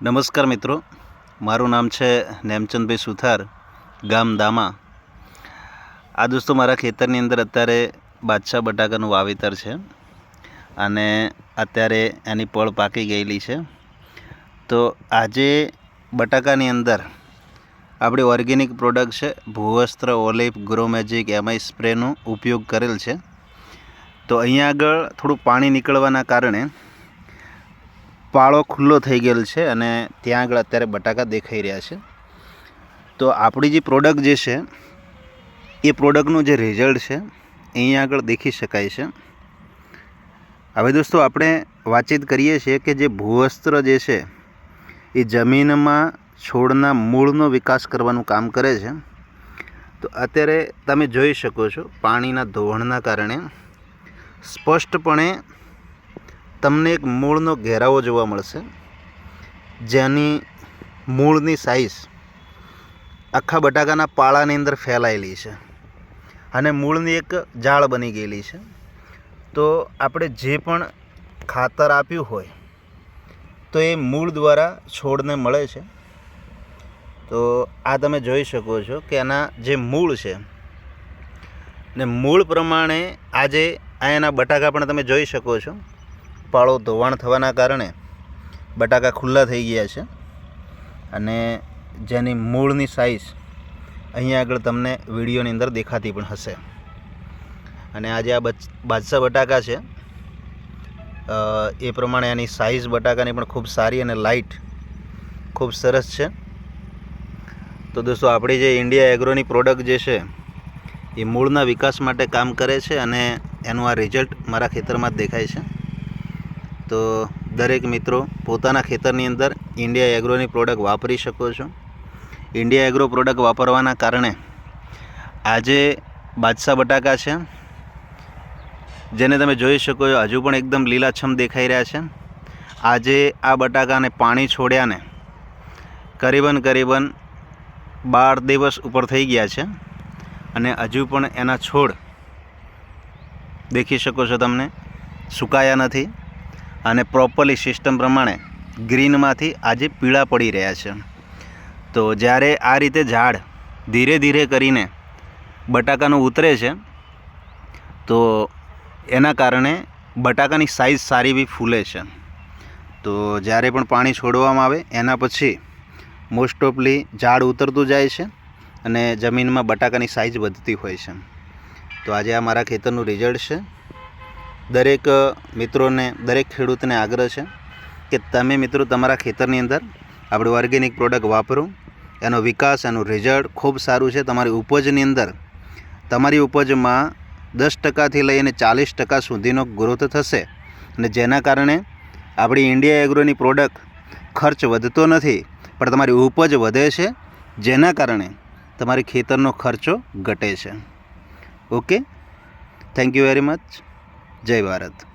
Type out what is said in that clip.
નમસ્કાર મિત્રો, મારું નામ છે નેમચંદભાઈ સુથાર, ગામ દામા. આ દોસ્તો મારા ખેતરની અંદર અત્યારે બાદશાહ બટાકાનું વાવેતર છે અને અત્યારે એની પળ પાકી ગયેલી છે. તો આજે બટાકાની અંદર આપણી ઓર્ગેનિક પ્રોડક્ટ છે ભૂવસ્ત્ર, ઓલિવ, ગ્રો મેજિક, એમઆઈ સ્પ્રેનો ઉપયોગ કરેલ છે. તો અહીંયા આગળ થોડું પાણી નીકળવાના કારણે પાળો ખુલ્લો થઈ ગયેલ છે અને ત્યાં આગળ અત્યારે બટાકા દેખાઈ રહ્યા છે. તો આપણી જે પ્રોડક્ટ જે છે એ પ્રોડક્ટનું જે રિઝલ્ટ છે અહીંયા આગળ દેખી શકાય છે. હવે દોસ્તો આપણે વાતચીત કરીએ છીએ કે જે ભૂવસ્ત્ર જે છે એ જમીનમાં છોડના મૂળનો વિકાસ કરવાનું કામ કરે છે. તો અત્યારે તમે જોઈ શકો છો પાણીના ધોવાણના કારણે સ્પષ્ટપણે તમને એક મૂળનો ઘેરાવો જોવા મળશે, જેની મૂળની સાઇઝ આખા બટાકાના પાળાની અંદર ફેલાયેલી છે અને મૂળની એક જાળ બની ગયેલી છે. તો આપણે જે પણ ખાતર આપ્યું હોય તો એ મૂળ દ્વારા છોડને મળે છે. તો આ તમે જોઈ શકો છો કે એના જે મૂળ છે ને મૂળ પ્રમાણે આજે આ એના બટાકા પણ તમે જોઈ શકો છો. પાળો ધોવાણ થવાના કારણે બટાકા ખુલ્લા થઈ ગયા છે અને જેની મૂળની સાઇઝ અહીંયા આગળ તમને વિડીયોની અંદર દેખાતી પણ હશે. અને આજે આ બાદશાહ બટાકા છે એ પ્રમાણે એની સાઇઝ બટાકાની પણ ખૂબ સારી અને લાઇટ ખૂબ સરસ છે. તો દોસ્તો આપણી જે ઇન્ડિયા એગ્રોની પ્રોડક્ટ જે છે એ મૂળના વિકાસ માટે કામ કરે છે અને એનું આ રિઝલ્ટ મારા ખેતરમાં જ દેખાય છે. તો દરેક મિત્રો પોતાના ખેતરની અંદર ઇન્ડિયા એગ્રોની પ્રોડક્ટ વાપરી શકો છો. ઇન્ડિયા એગ્રો પ્રોડક્ટ વાપરવાના કારણે આજે બાદશાહ બટાકા છે જેને તમે જોઈ શકો છો હજુ પણ એકદમ લીલાછમ દેખાઈ રહ્યા છે. આજે આ બટાકાને પાણી છોડ્યાને કરીબન 12 દિવસ ઉપર થઈ ગયા છે અને હજુ પણ એના છોડ દેખી શકો છો તમને સુકાયા નથી અને પ્રોપરલી સિસ્ટમ પ્રમાણે ગ્રીનમાંથી આજે પીળા પડી રહ્યા છે. તો જ્યારે આ રીતે ઝાડ ધીરે ધીરે કરીને બટાકાનું ઉતરે છે તો એના કારણે બટાકાની સાઇઝ સારી બી ફૂલે છે. તો જ્યારે પણ પાણી છોડવામાં આવે એના પછી મોસ્ટ ઓફલી ઝાડ ઉતરતું જાય છે અને જમીનમાં બટાકાની સાઇઝ વધતી હોય છે. તો આજે આ મારા ખેતરનું રિઝલ્ટ છે. દરેક મિત્રોને, દરેક ખેડૂતને આગ્રહ છે કે તમે મિત્રો તમારા ખેતરની અંદર આપણે ઓર્ગેનિક પ્રોડક્ટ વાપરો. એનો વિકાસ, એનું રિઝલ્ટ ખૂબ સારું છે. તમારી ઉપજની અંદર તમારી ઉપજમાં 10% લઈને 40% સુધીનો ગ્રોથ થશે અને જેના કારણે આપણી ઇન્ડિયા એગ્રોની પ્રોડક્ટ ખર્ચ વધતો નથી પણ તમારી ઉપજ વધે છે, જેના કારણે તમારી ખેતરનો ખર્ચો ઘટે છે. Okay, thank you very much. જય ભારત.